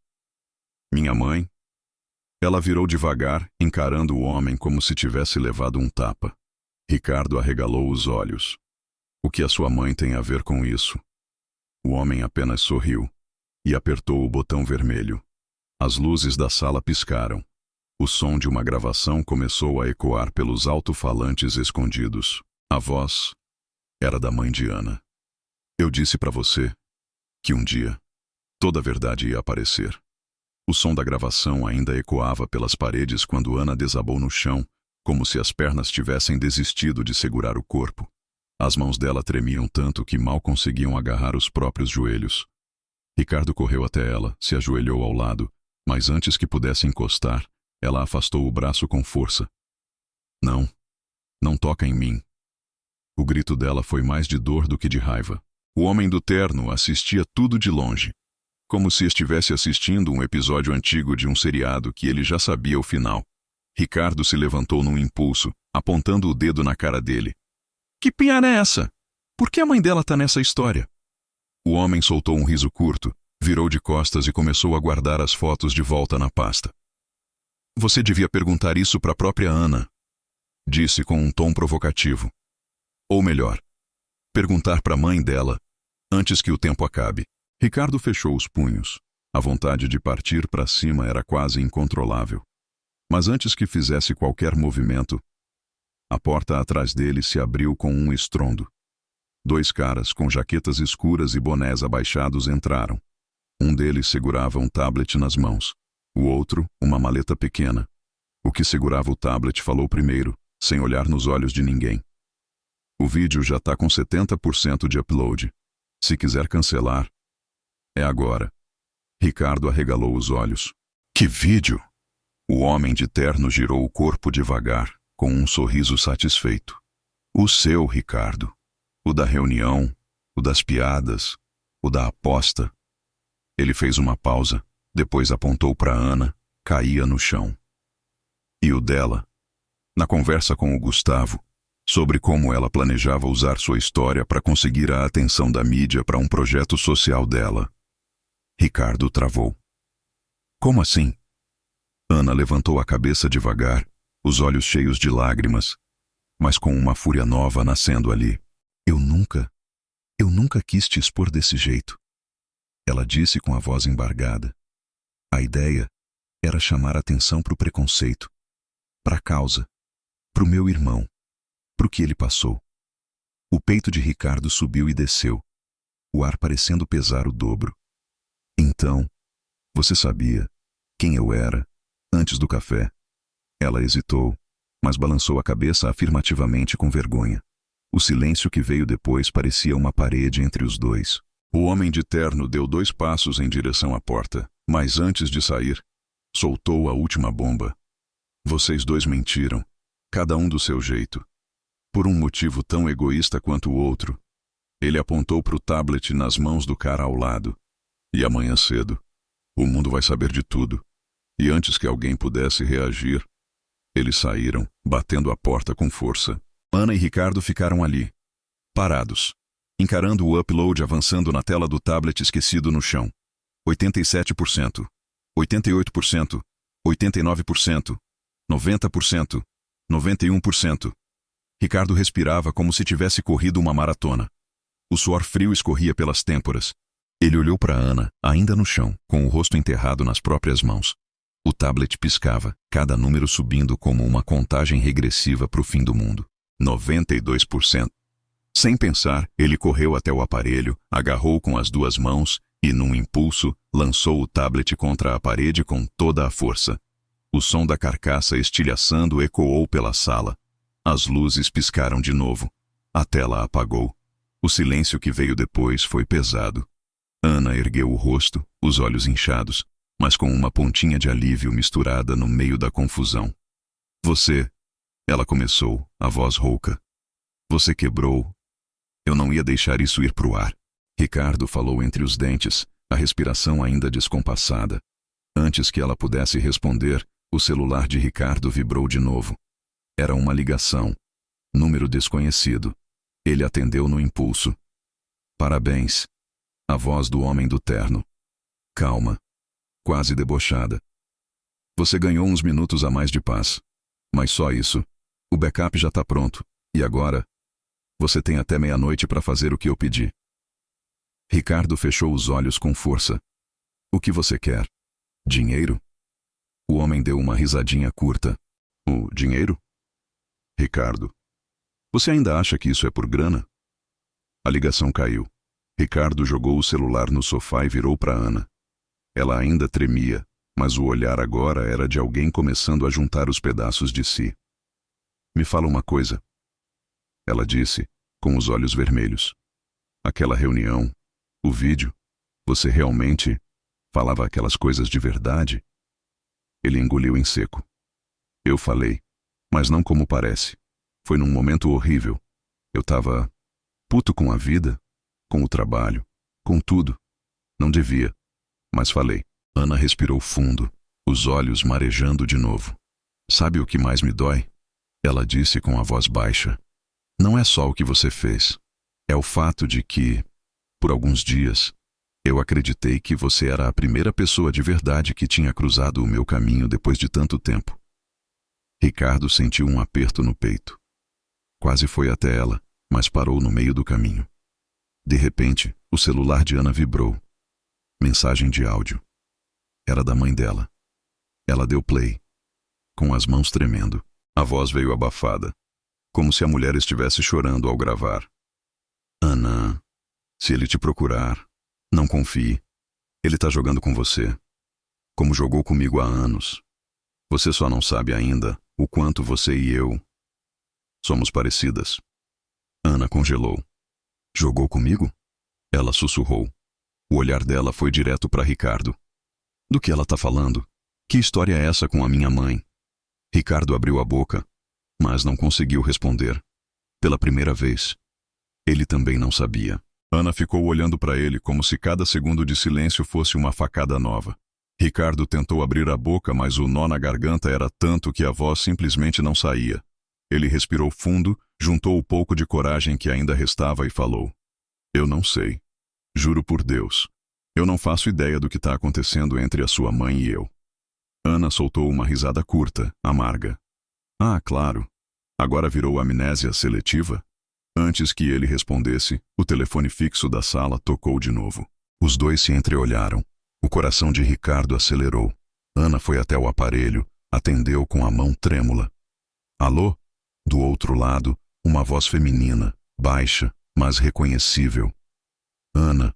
"Minha mãe?" Ela virou devagar, encarando o homem como se tivesse levado um tapa. Ricardo arregalou os olhos. "O que a sua mãe tem a ver com isso?" O homem apenas sorriu e apertou o botão vermelho. As luzes da sala piscaram. O som de uma gravação começou a ecoar pelos alto-falantes escondidos. A voz era da mãe de Ana. "Eu disse para você que um dia toda a verdade ia aparecer." O som da gravação ainda ecoava pelas paredes quando Ana desabou no chão, como se as pernas tivessem desistido de segurar o corpo. As mãos dela tremiam tanto que mal conseguiam agarrar os próprios joelhos. Ricardo correu até ela, se ajoelhou ao lado, mas antes que pudesse encostar, ela afastou o braço com força. "Não, não toca em mim." O grito dela foi mais de dor do que de raiva. O homem do terno assistia tudo de longe, como se estivesse assistindo um episódio antigo de um seriado que ele já sabia o final. Ricardo se levantou num impulso, apontando o dedo na cara dele. "Que piada é essa? Por que a mãe dela tá nessa história?" O homem soltou um riso curto, virou de costas e começou a guardar as fotos de volta na pasta. "Você devia perguntar isso para a própria Ana", disse com um tom provocativo. "Ou melhor, Perguntar para a mãe dela, antes que o tempo acabe. Ricardo fechou os punhos. A vontade de partir para cima era quase incontrolável. Mas antes que fizesse qualquer movimento, a porta atrás dele se abriu com um estrondo. 2 caras com jaquetas escuras e bonés abaixados entraram. Um deles segurava um tablet nas mãos. O outro, uma maleta pequena. O que segurava o tablet falou primeiro, sem olhar nos olhos de ninguém. O vídeo já está com 70% de upload. Se quiser cancelar, é agora. Ricardo arregalou os olhos. Que vídeo? O homem de terno girou o corpo devagar, com um sorriso satisfeito. O seu, Ricardo. O da reunião, o das piadas, o da aposta. Ele fez uma pausa, depois apontou para Ana, caía no chão. E o dela? Na conversa com o Gustavo, sobre como ela planejava usar sua história para conseguir a atenção da mídia para um projeto social dela. Ricardo travou. Como assim? Ana levantou a cabeça devagar, os olhos cheios de lágrimas, mas com uma fúria nova nascendo ali. Eu nunca quis te expor desse jeito. Ela disse com a voz embargada. A ideia era chamar atenção para o preconceito, para a causa, para o meu irmão, para o que ele passou. O peito de Ricardo subiu e desceu, o ar parecendo pesar o dobro. Então, você sabia quem eu era antes do café? Ela hesitou, mas balançou a cabeça afirmativamente com vergonha. O silêncio que veio depois parecia uma parede entre os dois. O homem de terno deu 2 passos em direção à porta, mas antes de sair, soltou a última bomba. Vocês 2 mentiram, cada um do seu jeito. Por um motivo tão egoísta quanto o outro. Ele apontou para o tablet nas mãos do cara ao lado. E amanhã cedo, o mundo vai saber de tudo. E antes que alguém pudesse reagir, eles saíram, batendo a porta com força. Ana e Ricardo ficaram ali, parados, encarando o upload avançando na tela do tablet esquecido no chão. 87%, 88%, 89%, 90%, 91%. Ricardo respirava como se tivesse corrido uma maratona. O suor frio escorria pelas têmporas. Ele olhou para Ana, ainda no chão, com o rosto enterrado nas próprias mãos. O tablet piscava, cada número subindo como uma contagem regressiva para o fim do mundo. 92%. Sem pensar, ele correu até o aparelho, agarrou com as 2 mãos e, num impulso, lançou o tablet contra a parede com toda a força. O som da carcaça estilhaçando ecoou pela sala. As luzes piscaram de novo. A tela apagou. O silêncio que veio depois foi pesado. Ana ergueu o rosto, os olhos inchados, mas com uma pontinha de alívio misturada no meio da confusão. Você, ela começou, a voz rouca. Você quebrou. Eu não ia deixar isso ir pro ar. Ricardo falou entre os dentes, a respiração ainda descompassada. Antes que ela pudesse responder, o celular de Ricardo vibrou de novo. Era uma ligação. Número desconhecido. Ele atendeu no impulso. Parabéns. A voz do homem do terno. Calma. Quase debochada. Você ganhou uns minutos a mais de paz. Mas só isso. O backup já está pronto. E agora? Você tem até meia-noite para fazer o que eu pedi. Ricardo fechou os olhos com força. O que você quer? Dinheiro? O homem deu uma risadinha curta. O dinheiro? Ricardo. Você ainda acha que isso é por grana? A ligação caiu. Ricardo jogou o celular no sofá e virou para Ana. Ela ainda tremia, mas o olhar agora era de alguém começando a juntar os pedaços de si. Me fala uma coisa. Ela disse, com os olhos vermelhos. Aquela reunião, o vídeo, você realmente falava aquelas coisas de verdade? Ele engoliu em seco. Eu falei, mas não como parece. Foi num momento horrível. Eu tava puto com a vida, com o trabalho, com tudo. Não devia, mas falei. Ana respirou fundo, os olhos marejando de novo. Sabe o que mais me dói? Ela disse com a voz baixa. Não é só o que você fez. É o fato de que, por alguns dias, eu acreditei que você era a primeira pessoa de verdade que tinha cruzado o meu caminho depois de tanto tempo. Ricardo sentiu um aperto no peito. Quase foi até ela, mas parou no meio do caminho. De repente, o celular de Ana vibrou. Mensagem de áudio. Era da mãe dela. Ela deu play, com as mãos tremendo. A voz veio abafada, como se a mulher estivesse chorando ao gravar. Ana, se ele te procurar, não confie. Ele tá jogando com você, como jogou comigo há anos. Você só não sabe ainda o quanto você e eu somos parecidas. Ana congelou. Jogou comigo? Ela sussurrou. O olhar dela foi direto para Ricardo. Do que ela tá falando? Que história é essa com a minha mãe? Ricardo abriu a boca, mas não conseguiu responder. Pela primeira vez. Ele também não sabia. Ana ficou olhando para ele como se cada segundo de silêncio fosse uma facada nova. Ricardo tentou abrir a boca, mas o nó na garganta era tanto que a voz simplesmente não saía. Ele respirou fundo, juntou o pouco de coragem que ainda restava e falou. Eu não sei. Juro por Deus. Eu não faço ideia do que está acontecendo entre a sua mãe e eu. Ana soltou uma risada curta, amarga. Ah, claro. Agora virou amnésia seletiva? Antes que ele respondesse, o telefone fixo da sala tocou de novo. Os dois se entreolharam. O coração de Ricardo acelerou. Ana foi até o aparelho, atendeu com a mão trêmula. Alô? Do outro lado, uma voz feminina, baixa, mas reconhecível. Ana,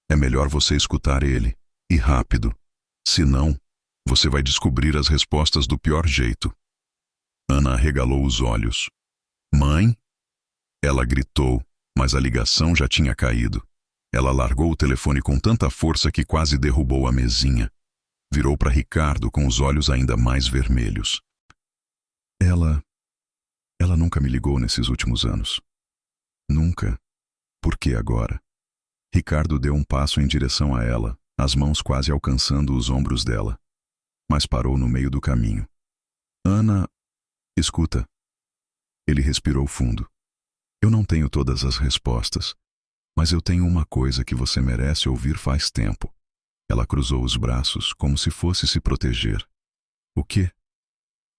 é melhor você escutar ele, e rápido. Senão, você vai descobrir as respostas do pior jeito. Ana arregalou os olhos. Mãe? Ela gritou, mas a ligação já tinha caído. Ela largou o telefone com tanta força que quase derrubou a mesinha. Virou para Ricardo com os olhos ainda mais vermelhos. Ela nunca me ligou nesses últimos anos. Nunca. Por que agora? Ricardo deu um passo em direção a ela, as mãos quase alcançando os ombros dela. Mas parou no meio do caminho. Ana, escuta. Ele respirou fundo. Eu não tenho todas as respostas, mas eu tenho uma coisa que você merece ouvir faz tempo. Ela cruzou os braços como se fosse se proteger. O quê?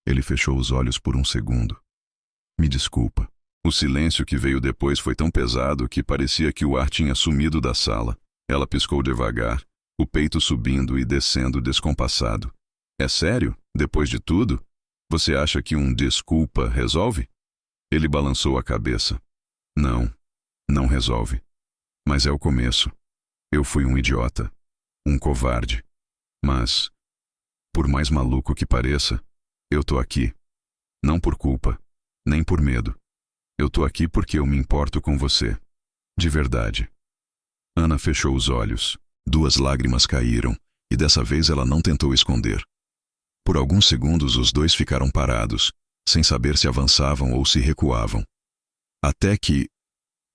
Ele fechou os olhos por um segundo. Me desculpa. O silêncio que veio depois foi tão pesado que parecia que o ar tinha sumido da sala. Ela piscou devagar, o peito subindo e descendo descompassado. É sério? Depois de tudo? Você acha que um desculpa resolve? Ele balançou a cabeça. Não resolve. Mas é o começo. Eu fui um idiota. Um covarde. Mas, por mais maluco que pareça, eu tô aqui. Não por culpa, nem por medo. Eu tô aqui porque eu me importo com você. De verdade. Ana fechou os olhos. 2 lágrimas caíram, e dessa vez ela não tentou esconder. Por alguns segundos os dois ficaram parados, sem saber se avançavam ou se recuavam. Até que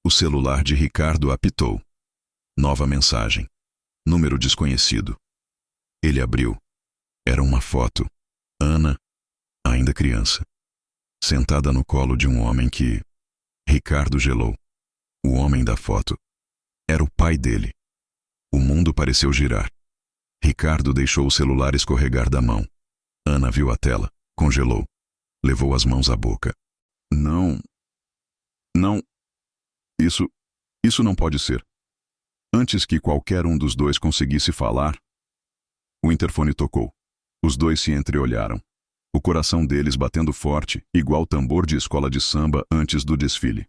o celular de Ricardo apitou. Nova mensagem. Número desconhecido. Ele abriu. Era uma foto. Ana, ainda criança, sentada no colo de um homem que... Ricardo gelou. O homem da foto era o pai dele. O mundo pareceu girar. Ricardo deixou o celular escorregar da mão. Ana viu a tela, congelou. Levou as mãos à boca. Não. Isso não pode ser. Antes que qualquer um dos dois conseguisse falar, o interfone tocou. Os dois se entreolharam. O coração deles batendo forte, igual tambor de escola de samba antes do desfile.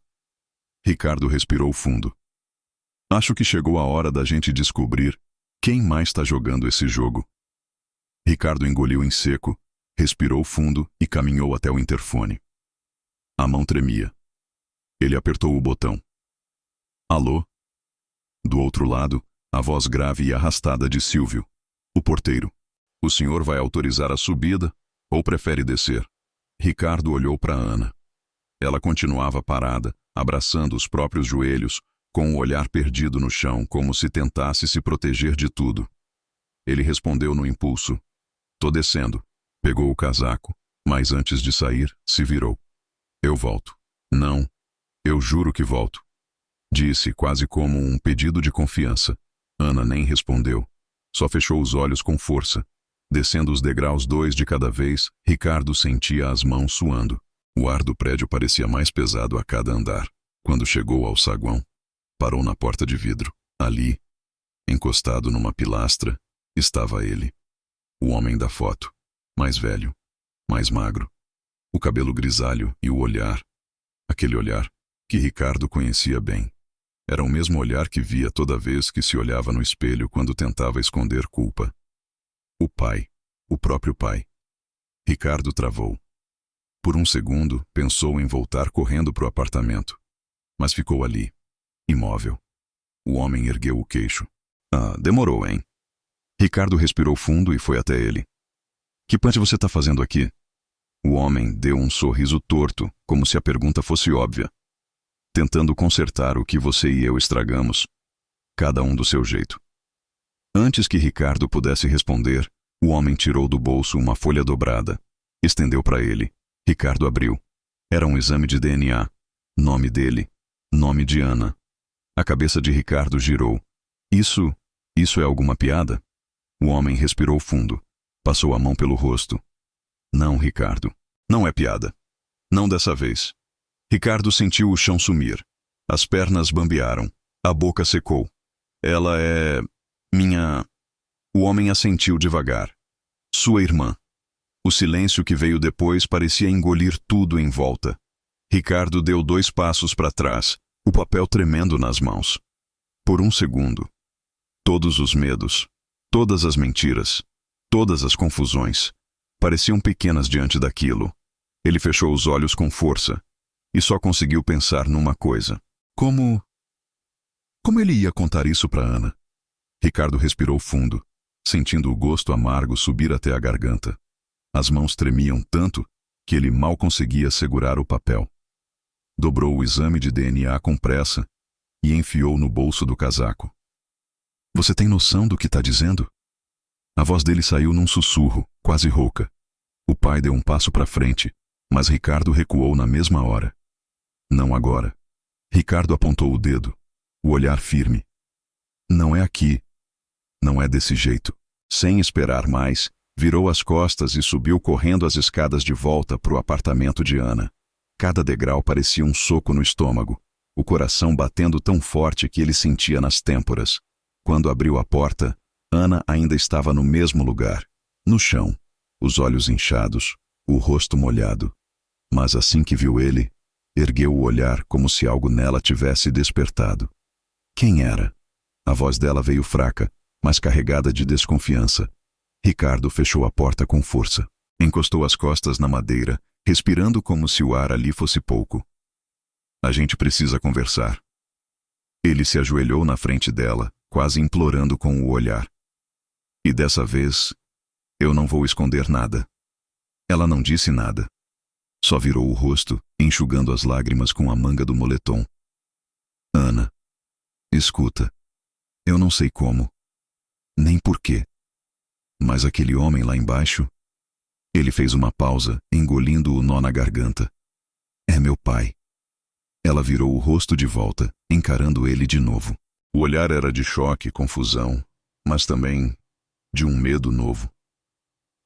Ricardo respirou fundo. Acho que chegou a hora da gente descobrir quem mais está jogando esse jogo. Ricardo engoliu em seco, respirou fundo e caminhou até o interfone. A mão tremia. Ele apertou o botão. Alô? Do outro lado, a voz grave e arrastada de Silvio, o porteiro. O senhor vai autorizar a subida ou prefere descer? Ricardo olhou para Ana. Ela continuava parada, abraçando os próprios joelhos, com o olhar perdido no chão, como se tentasse se proteger de tudo. Ele respondeu no impulso. Tô descendo. Pegou o casaco, mas antes de sair, se virou. Eu volto. Não. Eu juro que volto. Disse quase como um pedido de confiança. Ana nem respondeu. Só fechou os olhos com força. Descendo os degraus 2 de cada vez, Ricardo sentia as mãos suando. O ar do prédio parecia mais pesado a cada andar. Quando chegou ao saguão, parou na porta de vidro. Ali, encostado numa pilastra, estava ele. O homem da foto, mais velho, mais magro, o cabelo grisalho e o olhar, aquele olhar que Ricardo conhecia bem. Era o mesmo olhar que via toda vez que se olhava no espelho quando tentava esconder culpa. O pai, o próprio pai. Ricardo travou. Por um segundo, pensou em voltar correndo para o apartamento, mas ficou ali, imóvel. O homem ergueu o queixo. Ah, demorou, hein? Ricardo respirou fundo e foi até ele. Que punch você está fazendo aqui? O homem deu um sorriso torto, como se a pergunta fosse óbvia. Tentando consertar o que você e eu estragamos, cada um do seu jeito. Antes que Ricardo pudesse responder, o homem tirou do bolso uma folha dobrada. Estendeu para ele. Ricardo abriu. Era um exame de DNA. Nome dele. Nome de Ana. A cabeça de Ricardo girou. Isso é alguma piada? O homem respirou fundo. Passou a mão pelo rosto. Não, Ricardo. Não é piada. Não dessa vez. Ricardo sentiu o chão sumir. As pernas bambearam. A boca secou. Ela é... minha... O homem assentiu devagar. Sua irmã. O silêncio que veio depois parecia engolir tudo em volta. Ricardo deu 2 passos para trás, o papel tremendo nas mãos. Por um segundo. Todos os medos, todas as mentiras, todas as confusões, pareciam pequenas diante daquilo. Ele fechou os olhos com força e só conseguiu pensar numa coisa. Como ele ia contar isso para Ana? Ricardo respirou fundo, sentindo o gosto amargo subir até a garganta. As mãos tremiam tanto que ele mal conseguia segurar o papel. Dobrou o exame de DNA com pressa e enfiou no bolso do casaco. Você tem noção do que está dizendo? A voz dele saiu num sussurro, quase rouca. O pai deu um passo para frente, mas Ricardo recuou na mesma hora. Não agora. Ricardo apontou o dedo, o olhar firme. Não é aqui. Não é desse jeito. Sem esperar mais, virou as costas e subiu correndo as escadas de volta para o apartamento de Ana. Cada degrau parecia um soco no estômago, o coração batendo tão forte que ele sentia nas têmporas. Quando abriu a porta, Ana ainda estava no mesmo lugar, no chão, os olhos inchados, o rosto molhado. Mas assim que viu ele, ergueu o olhar como se algo nela tivesse despertado. Quem era? A voz dela veio fraca, mas carregada de desconfiança. Ricardo fechou a porta com força. Encostou as costas na madeira, respirando como se o ar ali fosse pouco. A gente precisa conversar. Ele se ajoelhou na frente dela, quase implorando com o olhar. E dessa vez, eu não vou esconder nada. Ela não disse nada. Só virou o rosto, enxugando as lágrimas com a manga do moletom. Ana, escuta. Eu não sei como, nem porquê. Mas aquele homem lá embaixo... Ele fez uma pausa, engolindo o nó na garganta. É meu pai. Ela virou o rosto de volta, encarando ele de novo. O olhar era de choque e confusão, mas também de um medo novo.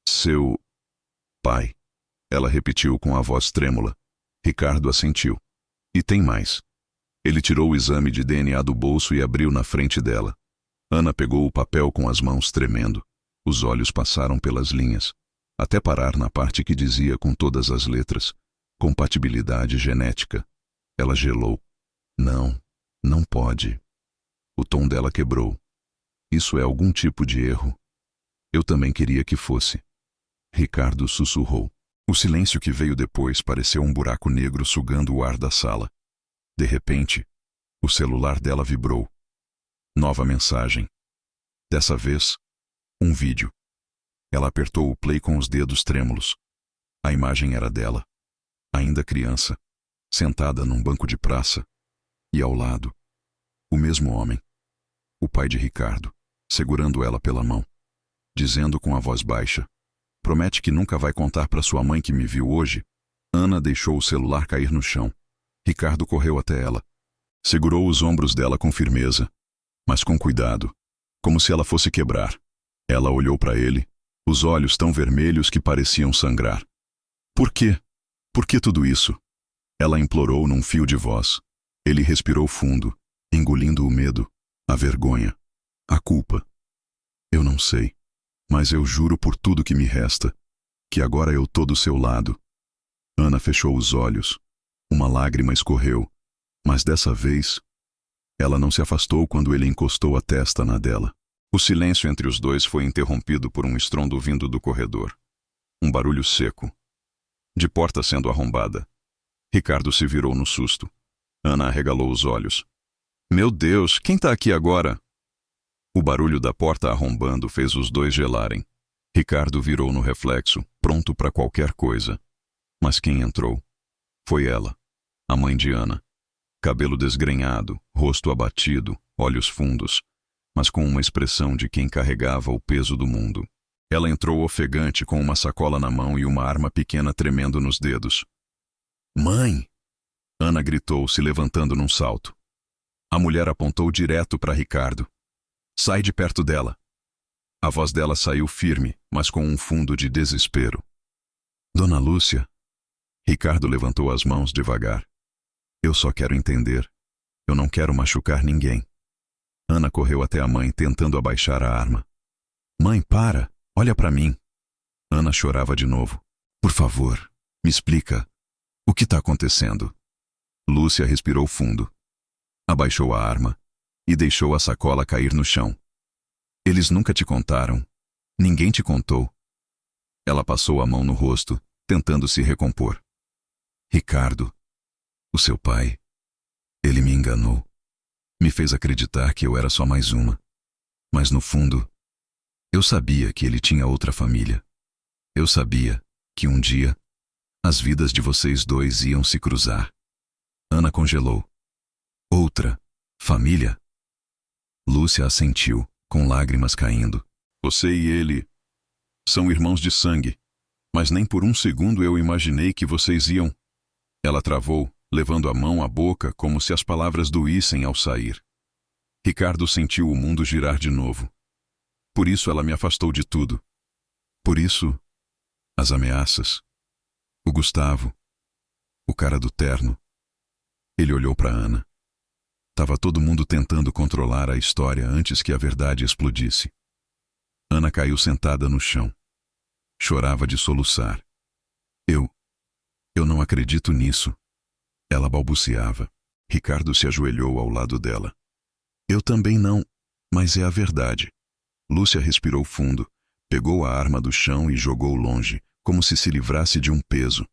Seu pai, ela repetiu com a voz trêmula. Ricardo assentiu. E tem mais. Ele tirou o exame de DNA do bolso e abriu na frente dela. Ana pegou o papel com as mãos tremendo. Os olhos passaram pelas linhas, até parar na parte que dizia com todas as letras, compatibilidade genética. Ela gelou. Não, não pode. O tom dela quebrou. Isso é algum tipo de erro. Eu também queria que fosse. Ricardo sussurrou. O silêncio que veio depois pareceu um buraco negro sugando o ar da sala. De repente, o celular dela vibrou. Nova mensagem. Dessa vez, um vídeo. Ela apertou o play com os dedos trêmulos. A imagem era dela, ainda criança, sentada num banco de praça, e ao lado, o mesmo homem, o pai de Ricardo, segurando ela pela mão, dizendo com a voz baixa: promete que nunca vai contar para sua mãe que me viu hoje? Ana deixou o celular cair no chão. Ricardo correu até ela. Segurou os ombros dela com firmeza, mas com cuidado, como se ela fosse quebrar. Ela olhou para ele, os olhos tão vermelhos que pareciam sangrar. Por quê? Por que tudo isso? Ela implorou num fio de voz. Ele respirou fundo, engolindo o medo, a vergonha, a culpa. Eu não sei, mas eu juro por tudo que me resta, que agora eu tô do seu lado. Ana fechou os olhos. Uma lágrima escorreu, mas dessa vez, ela não se afastou quando ele encostou a testa na dela. O silêncio entre os dois foi interrompido por um estrondo vindo do corredor. Um barulho seco. De porta sendo arrombada. Ricardo se virou no susto. Ana arregalou os olhos. Meu Deus, quem tá aqui agora? O barulho da porta arrombando fez os dois gelarem. Ricardo virou no reflexo, pronto para qualquer coisa. Mas quem entrou? Foi ela, a mãe de Ana. Cabelo desgrenhado, rosto abatido, olhos fundos, mas com uma expressão de quem carregava o peso do mundo. Ela entrou ofegante com uma sacola na mão e uma arma pequena tremendo nos dedos. Mãe! Ana gritou, se levantando num salto. A mulher apontou direto para Ricardo. Sai de perto dela. A voz dela saiu firme, mas com um fundo de desespero. Dona Lúcia. Ricardo levantou as mãos devagar. Eu só quero entender. Eu não quero machucar ninguém. Ana correu até a mãe, tentando abaixar a arma. Mãe, para! Olha para mim. Ana chorava de novo. Por favor, me explica. O que está acontecendo? Lúcia respirou fundo. Abaixou a arma e deixou a sacola cair no chão. Eles nunca te contaram. Ninguém te contou. Ela passou a mão no rosto, tentando se recompor. Ricardo, o seu pai, ele me enganou. Me fez acreditar que eu era só mais uma. Mas no fundo, eu sabia que ele tinha outra família. Eu sabia que um dia, as vidas de vocês dois iam se cruzar. Ana congelou. Outra família? Lúcia assentiu, com lágrimas caindo. Você e ele são irmãos de sangue, mas nem por um segundo eu imaginei que vocês iam... Ela travou, levando a mão à boca como se as palavras doíssem ao sair. Ricardo sentiu o mundo girar de novo. Por isso ela me afastou de tudo. Por isso, as ameaças. O Gustavo. O cara do terno. Ele olhou para Ana. Tava todo mundo tentando controlar a história antes que a verdade explodisse. Ana caiu sentada no chão. Chorava de soluçar. Eu não acredito nisso. Ela balbuciava. Ricardo se ajoelhou ao lado dela. Eu também não, mas é a verdade. Lúcia respirou fundo, pegou a arma do chão e jogou longe, como se livrasse de um peso.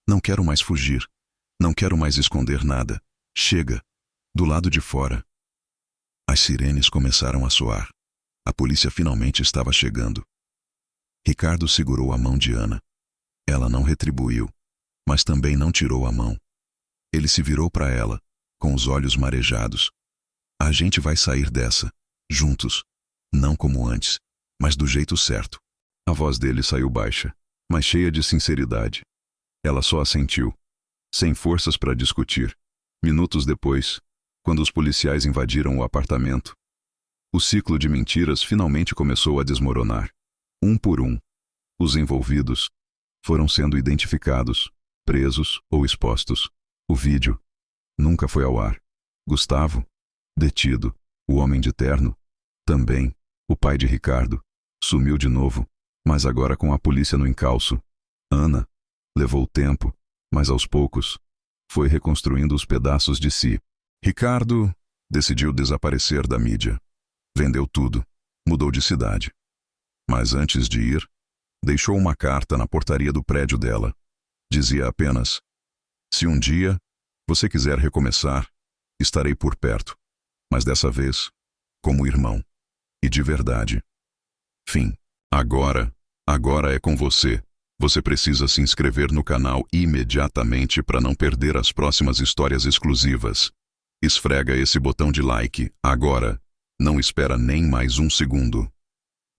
Não quero mais fugir. Não quero mais esconder nada. Chega. Do lado de fora. As sirenes começaram a soar. A polícia finalmente estava chegando. Ricardo segurou a mão de Ana. Ela não retribuiu, mas também não tirou a mão. Ele se virou para ela, com os olhos marejados. A gente vai sair dessa, juntos. Não como antes, mas do jeito certo. A voz dele saiu baixa, mas cheia de sinceridade. Ela só assentiu, sem forças para discutir. Minutos depois, quando os policiais invadiram o apartamento, o ciclo de mentiras finalmente começou a desmoronar. Um por um, os envolvidos foram sendo identificados, presos ou expostos. O vídeo nunca foi ao ar. Gustavo, detido. O homem de terno, também. O pai de Ricardo, sumiu de novo, mas agora com a polícia no encalço. Ana, levou tempo, mas aos poucos, foi reconstruindo os pedaços de si. Ricardo decidiu desaparecer da mídia. Vendeu tudo, mudou de cidade. Mas antes de ir, deixou uma carta na portaria do prédio dela. Dizia apenas: se um dia você quiser recomeçar, estarei por perto, mas dessa vez, como irmão. E de verdade. Fim. Agora é com você. Você precisa se inscrever no canal imediatamente para não perder as próximas histórias exclusivas. Esfrega esse botão de like, agora. Não espera nem mais um segundo.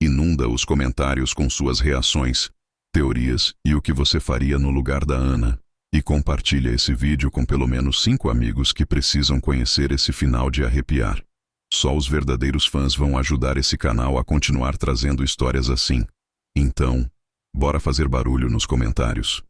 Inunda os comentários com suas reações, teorias e o que você faria no lugar da Ana. E compartilha esse vídeo com pelo menos 5 amigos que precisam conhecer esse final de arrepiar. Só os verdadeiros fãs vão ajudar esse canal a continuar trazendo histórias assim. Então, bora fazer barulho nos comentários.